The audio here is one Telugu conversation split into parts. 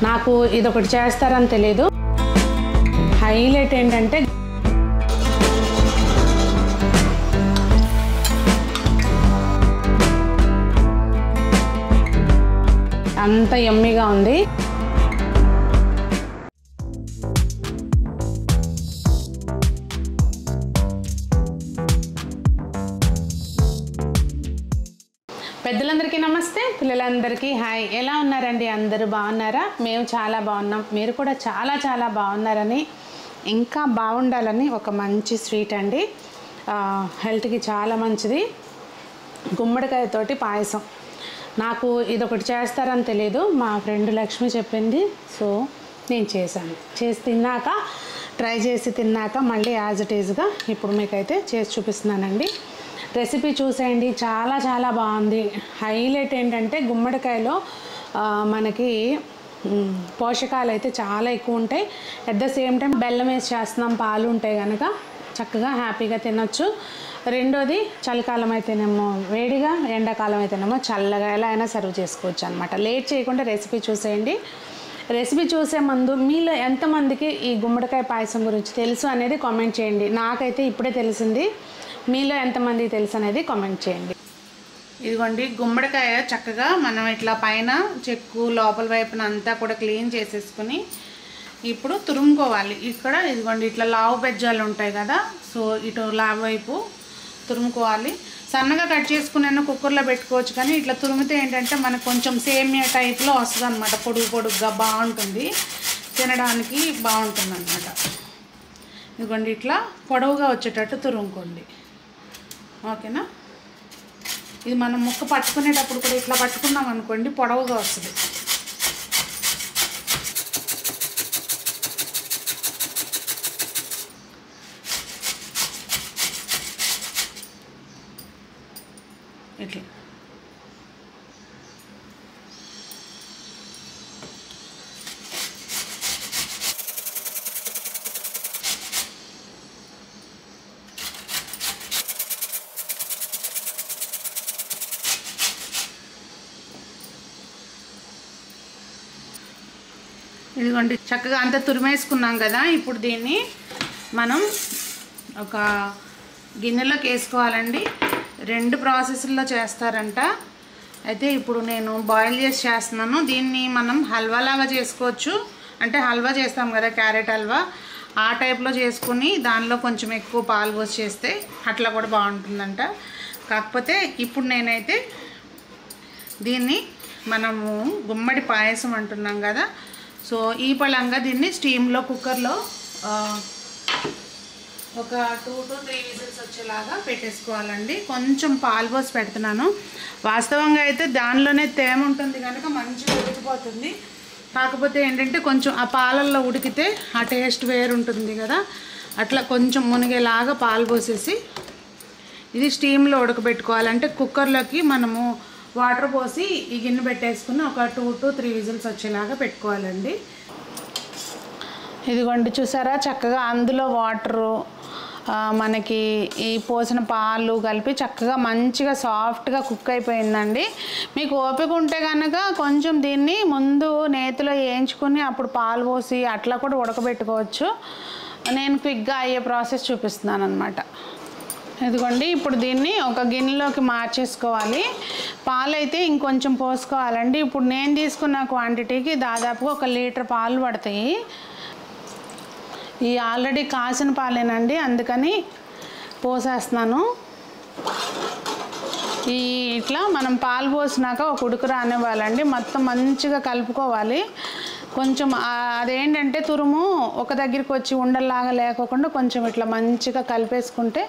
నాకు ఇదొకటి చేస్తారని తెలియదు. హైలైట్ ఏంటంటే అంత యమ్మీగా ఉంది. పెద్దలందరికీ నమస్తే, పిల్లలందరికీ హాయ్. ఎలా ఉన్నారండి? అందరూ బాగున్నారా? మేము చాలా బాగున్నాం. మీరు కూడా చాలా చాలా బాగున్నారని, ఇంకా బాగుండాలని ఒక మంచి స్వీట్ అండి, హెల్త్కి చాలా మంచిది. గుమ్మడికాయతోటి పాయసం. నాకు ఇదొకటి చేస్తారని తెలియదు, మా ఫ్రెండ్ లక్ష్మి చెప్పింది. సో నేను చేశాను. చేసి తిన్నాక, ట్రై చేసి తిన్నాక మళ్ళీ యాజ్ ఇట్ ఈజ్గా ఇప్పుడు మీకైతే చేసి చూపిస్తున్నానండి. రెసిపీ చూసేయండి, చాలా చాలా బాగుంది. హైలైట్ ఏంటంటే గుమ్మడికాయలో మనకి పోషకాలు అయితే చాలా ఎక్కువ ఉంటాయి. అట్ ద సేమ్ టైం బెల్లం వేసి చేస్తున్నాం, పాలు ఉంటాయి కనుక చక్కగా హ్యాపీగా తినొచ్చు. రెండోది చలికాలం అయితేనేమో వేడిగా, ఎండాకాలం అయితేనేమో చల్లగా, ఎలా అయినా సర్వ్ చేసుకోవచ్చు అనమాట. లేట్ చేయకుండా రెసిపీ చూసేయండి. రెసిపీ చూసే ముందు మీలో ఎంతమందికి ఈ గుమ్మడికాయ పాయసం గురించి తెలుసు అనేది కామెంట్ చేయండి. నాకైతే ఇప్పుడే తెలిసింది. మీలో ఎంతమందికి తెలుసు అనేది కామెంట్ చేయండి. ఇదిగోండి గుమ్మడికాయ చక్కగా మనం ఇట్లా పైన చెక్కు లోపల వైపున అంతా కూడా క్లీన్ చేసేసుకుని ఇప్పుడు తురుముకోవాలి. ఇక్కడ ఇదిగోండి ఇట్లా లావు బెజ్జాలు ఉంటాయి కదా, సో ఇటు లావు వైపు తురుముకోవాలి. సన్నగా కట్ చేసుకుని కుక్కర్లో పెట్టుకోవచ్చు, కానీ ఇట్లా తురిమితే ఏంటంటే మనకు కొంచెం సేమియా టైప్లో వస్తుంది అనమాట. పొడుగుగా బాగుంటుంది, తినడానికి బాగుంటుంది అనమాట. ఇదిగోండి ఇట్లా పొడవుగా వచ్చేటట్టు తురుముకోండి, ఓకేనా. ఇది మనం ముక్క పట్టుకునేటప్పుడు కూడా ఇట్లా పట్టుకున్నాం అనుకోండి, పొడవుగా వస్తుంది. ఇట్లా ఇదిగోండి చక్కగా అంతా తురిమేసుకున్నాం కదా. ఇప్పుడు దీన్ని మనం ఒక గిన్నెలోకి వేసుకోవాలండి. 2 ప్రాసెస్లో చేస్తారంట. అయితే ఇప్పుడు నేను బాయిల్ చేసి చేస్తున్నాను. దీన్ని మనం హల్వాలాగా చేసుకోవచ్చు, అంటే హల్వా చేస్తాం కదా క్యారెట్ హల్వా, ఆ టైప్లో చేసుకుని దానిలో కొంచెం ఎక్కువ పాలు పోసి చేస్తే అట్లా కూడా బాగుంటుందంట. కాకపోతే ఇప్పుడు నేనైతే దీన్ని మనము గుమ్మడి పాయసం అంటున్నాం కదా, సో ఈ పళంగా దీన్ని స్టీమ్లో కుక్కర్లో ఒక 2 to 3 విజిల్స్ వచ్చేలాగా పెట్టేసుకోవాలండి. కొంచెం పాలు పోసి పెడుతున్నాను. వాస్తవంగా అయితే దానిలోనే తేమ ఉంటుంది కనుక మంచిగా ఉడికిపోతుంది. కాకపోతే ఏంటంటే కొంచెం ఆ పాలల్లో ఉడికితే ఆ టేస్ట్ వేరు ఉంటుంది కదా, అట్లా కొంచెం మునిగేలాగా పాలు పోసేసి ఇది స్టీమ్లో ఉడకబెట్టుకోవాలంటే కుక్కర్లోకి మనము వాటర్ పోసి ఈ గిన్నె పెట్టేసుకుని ఒక 2 to 3 విజిల్స్ వచ్చేలాగా పెట్టుకోవాలండి. ఇదిగోండి చూసారా, చక్కగా అందులో వాటరు మనకి ఈ పోసిన పాలు కలిపి చక్కగా మంచిగా సాఫ్ట్గా కుక్ అయిపోయిందండి. మీకు ఓపిక ఉంటే కనుక కొంచెం దీన్ని ముందు నేతిలో వేయించుకొని అప్పుడు పాలు పోసి అట్లా కూడా ఉడకబెట్టుకోవచ్చు. నేను క్విక్గా అయ్యే ప్రాసెస్ చూపిస్తున్నాను అనమాట. ఇదిగోండి ఇప్పుడు దీన్ని ఒక గిన్నెలోకి మార్చేసుకోవాలి. పాలు అయితే ఇంకొంచెం పోసుకోవాలండి. ఇప్పుడు నేను తీసుకున్న క్వాంటిటీకి దాదాపుగా 1 లీటర్ పాలు పడతాయి. ఈ ఆల్రెడీ కాసిన పాలేనండి, అందుకని పోసేస్తున్నాను. ఇట్లా మనం పాలు పోసినాక ఒక ఉడుకు రానివ్వాలండి. మొత్తం మంచిగా కలుపుకోవాలి. కొంచెం అదేంటంటే తురుము ఒక దగ్గరికి వచ్చి ఉండల్లాగా లేకోకుండా కొంచెం ఇట్లా మంచిగా కలిపేసుకుంటే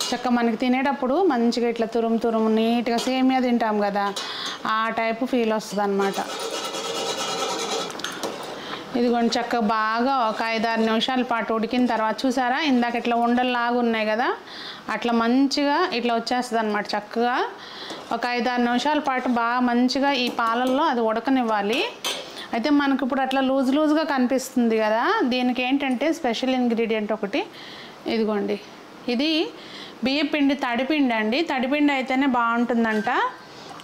చక్క మనకి తినేటప్పుడు మంచిగా ఇట్లా తురుము నీట్గా సేమియా తింటాం కదా, ఆ టైపు ఫీల్ వస్తుంది అన్నమాట. ఇదిగోండి చక్కగా బాగా ఒక 5-6 నిమిషాల పాటు ఉడికిన తర్వాత చూసారా, ఇందాక ఇట్లా ఉండల్లాగా ఉన్నాయి కదా, అట్లా మంచిగా ఇట్లా వచ్చేస్తుంది అనమాట. చక్కగా ఒక 5-6 నిమిషాల పాటు బాగా మంచిగా ఈ పాలల్లో అది ఉడకనివ్వాలి. అయితే మనకు ఇప్పుడు అట్లా లూజ్గా కనిపిస్తుంది కదా, దీనికి ఏంటంటే స్పెషల్ ఇంగ్రీడియంట్ ఒకటి. ఇదిగోండి ఇది బియ్యపిండి తడిపిండి అండి. తడిపిండి అయితేనే బాగుంటుందంట.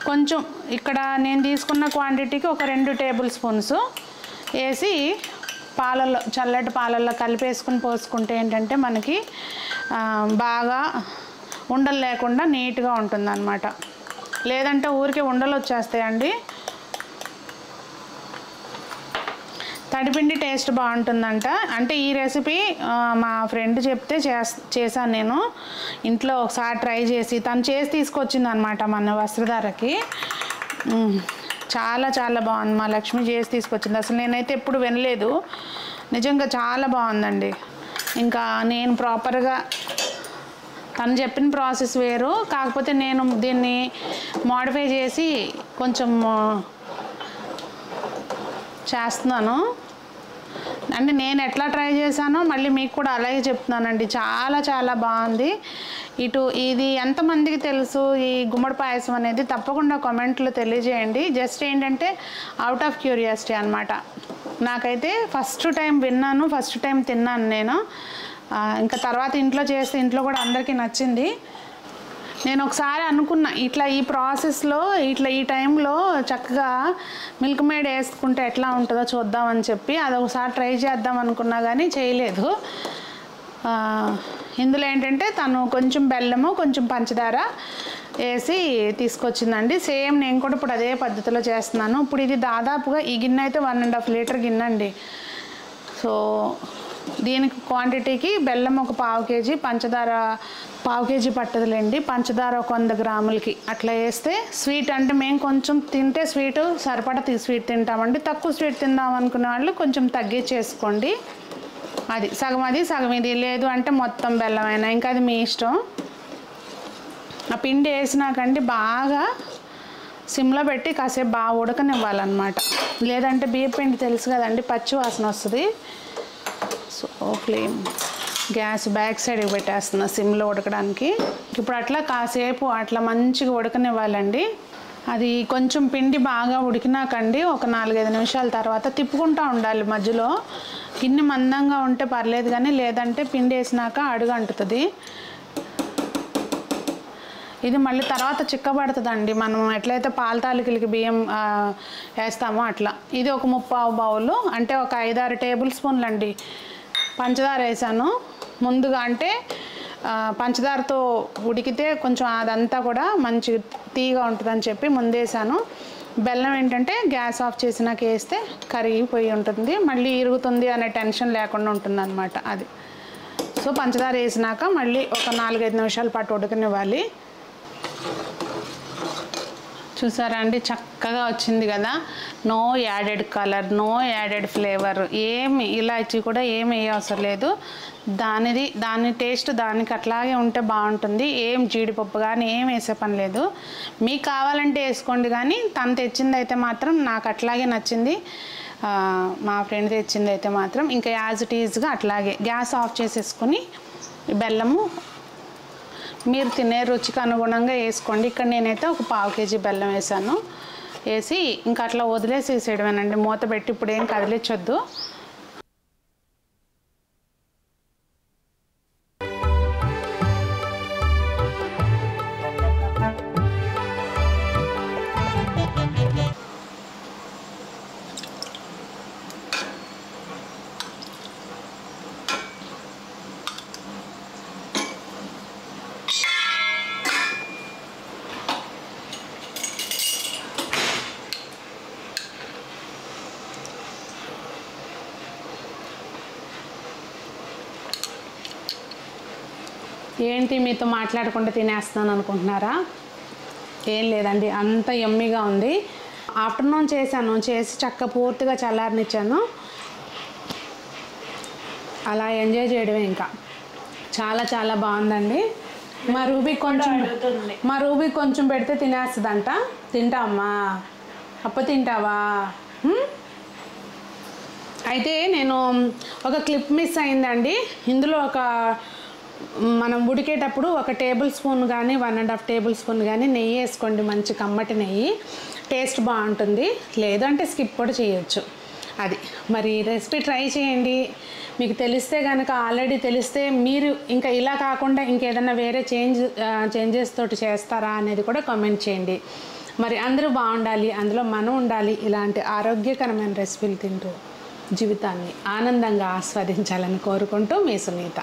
కొంచెం ఇక్కడ నేను తీసుకున్న క్వాంటిటీకి ఒక 2 టేబుల్ స్పూన్స్ వేసి పాలల్లో, చల్లటి పాలల్లో కలిపేసుకుని పోసుకుంటే ఏంటంటే మనకి బాగా ఉండలు లేకుండా నీట్గా ఉంటుందన్నమాట. లేదంటే ఊరికే ఉండలు వచ్చేస్తాయండి. తడిపిండి టేస్ట్ బాగుంటుందంట. అంటే ఈ రెసిపీ మా ఫ్రెండ్ చెప్తే చేశాను నేను ఇంట్లో. ఒకసారి ట్రై చేసి తను చేసి తీసుకొచ్చింది అనమాట మన వస్త్రధారకి. చాలా చాలా బాగుంది. మా లక్ష్మి చేసి తీసుకొచ్చింది. అసలు నేనైతే ఎప్పుడు వినలేదు. నిజంగా చాలా బాగుందండి. ఇంకా నేను ప్రాపర్గా తను చెప్పిన ప్రాసెస్ వేరు, కాకపోతే నేను దీన్ని మోడిఫై చేసి కొంచెం చేస్తున్నాను. అంటే నేను ఎట్లా ట్రై చేశానో మళ్ళీ మీకు కూడా అలాగే చెప్తున్నానండి. చాలా చాలా బాగుంది. ఇది ఎంతమందికి తెలుసు ఈ గుమ్మడి పాయసం అనేది తప్పకుండా కామెంట్లో తెలియజేయండి. జస్ట్ ఏంటంటే అవుట్ ఆఫ్ క్యూరియాసిటీ అనమాట. నాకైతే ఫస్ట్ టైం విన్నాను, ఫస్ట్ టైం తిన్నాను నేను. ఇంకా తర్వాత ఇంట్లో చేస్తే ఇంట్లో కూడా అందరికీ నచ్చింది. నేను ఒకసారి అనుకున్నా ఇట్లా ఈ ప్రాసెస్లో ఈ టైంలో చక్కగా మిల్క్ మేడ్ వేసుకుంటే ఎట్లా ఉంటుందో చూద్దామని చెప్పి అది ఒకసారి ట్రై చేద్దాం అనుకున్నా కానీ చేయలేదు. ఇందులో ఏంటంటే తను కొంచెం బెల్లము కొంచెం పంచదార వేసి తీసుకొచ్చిందండి. సేమ్ నేను కూడా ఇప్పుడు అదే పద్ధతిలో చేస్తున్నాను. ఇప్పుడు ఇది దాదాపుగా ఈ గిన్నె అయితే 1.5 లీటర్ గిన్నె అండి. సో దీనికి క్వాంటిటీకి బెల్లం ఒక 1/2 కేజీ, పంచదార 1/2 కేజీ పట్టదులేండి. పంచదార ఒక 100 గ్రాములకి అట్లా వేస్తే స్వీట్ అంటే మేము కొంచెం తింటే స్వీట్ సరిపడా స్వీట్ తింటామండి. తక్కువ స్వీట్ తిందాం అనుకునే వాళ్ళు కొంచెం తగ్గించేసుకోండి. అది సగం ఇది, లేదు అంటే మొత్తం బెల్లమైనా ఇంకా అది మీ ఇష్టం. ఆ పిండి వేసినాకండి బాగా సిమ్లో పెట్టి కాసేపు బాగా ఉడకనివ్వాలన్నమాట. లేదంటే బియ్య పిండి తెలుసు కదండి, పచ్చి వాసన వస్తుంది. సో ఫ్లేమ్ గ్యాస్ బ్యాక్ సైడ్కి పెట్టేస్తున్నా సిమ్లో ఉడకడానికి. ఇప్పుడు అట్లా కాసేపు అట్లా మంచిగా ఉడకనివ్వాలండి. అది కొంచెం పిండి బాగా ఉడికినాకండి ఒక 4-5 నిమిషాల తర్వాత తిప్పుకుంటూ ఉండాలి మధ్యలో. గిన్నె మందంగా ఉంటే పర్లేదు కానీ లేదంటే పిండి వేసినాక అడుగు అంటుతుంది. ఇది మళ్ళీ తర్వాత చిక్కబడుతుందండి. మనం ఎట్లయితే పాల తాలికలకి బియ్యం వేస్తామో అట్లా. ఇది ఒక 3/4 బౌలు అంటే ఒక 5-6 టేబుల్ స్పూన్లు అండి పంచదార వేసాను ముందుగా. అంటే పంచదారతో ఉడికితే కొంచెం అదంతా కూడా మంచి తీగా ఉంటుందని చెప్పి ముందేసాను. బెల్లం ఏంటంటే గ్యాస్ ఆఫ్ చేసినాక వేస్తే కరిగిపోయి ఉంటుంది, మళ్ళీ ఇరుగుతుంది అనే టెన్షన్ లేకుండా ఉంటుంది అనమాట అది. సో పంచదార వేసినాక మళ్ళీ ఒక 4-5 నిమిషాల పాటు ఉడకనివ్వాలి. చూసారా అండి చక్కగా వచ్చింది కదా. No added colour, no added flavour, ఏమి ఇలాచి కూడా ఏమి అవసరం లేదు. దాని టేస్ట్ దానికి అట్లాగే ఉంటే బాగుంటుంది. ఏం జీడిపప్పు కానీ ఏం వేసే పని లేదు. మీకు కావాలంటే వేసుకోండి కానీ తను తెచ్చింది అయితే మాత్రం నాకు అట్లాగే నచ్చింది. మా ఫ్రెండ్ తెచ్చింది అయితే మాత్రం ఇంకా యాజ్ ఇట్ ఈజ్గా అట్లాగే గ్యాస్ ఆఫ్ చేసేసుకొని బెల్లము మీరు తినే రుచికి అనుగుణంగా వేసుకోండి. ఇక్కడ నేనైతే ఒక 1/4 కేజీ బెల్లం వేసాను. వేసి ఇంకా అట్లా వదిలేసేసేయడమేనండి, మూత పెట్టి ఇప్పుడు ఏం కదిలించొద్దు. ఏంటి మీతో మాట్లాడకుండా తినేస్తున్నాను అనుకుంటున్నారా? ఏం లేదండి, అంత యమ్మీగా ఉంది. ఆఫ్టర్నూన్ చేసి పూర్తిగా చల్లారనిచ్చాను. అలా ఎంజాయ్ చేయడమే. ఇంకా చాలా చాలా బాగుందండి. మా రూబీ కొంచెం పెడితే తినేస్తుందంట. తింటావమ్మా? అప్ప తింటావా? అయితే నేను ఒక క్లిప్ మిస్ అయిందండి. ఇందులో మనం ఉడికేటప్పుడు 1 టేబుల్ స్పూన్ కానీ 1.5 టేబుల్ స్పూన్ కానీ నెయ్యి వేసుకోండి. మంచి కమ్మటి నెయ్యి, టేస్ట్ బాగుంటుంది. లేదంటే స్కిప్ కూడా చేయొచ్చు. అది మరి రెసిపీ ట్రై చేయండి. మీకు తెలిస్తే కనుక, ఆల్రెడీ తెలిస్తే మీరు ఇంకా ఇలా కాకుండా ఇంకేదైనా వేరే చేంజెస్ తోటి చేస్తారా అనేది కూడా కామెంట్ చేయండి. మరి అందరూ బాగుండాలి, అందులో మనం ఉండాలి. ఇలాంటి ఆరోగ్యకరమైన రెసిపీలు తింటూ జీవితాన్ని ఆనందంగా ఆస్వాదించాలని కోరుకుంటూ మీ సునీత.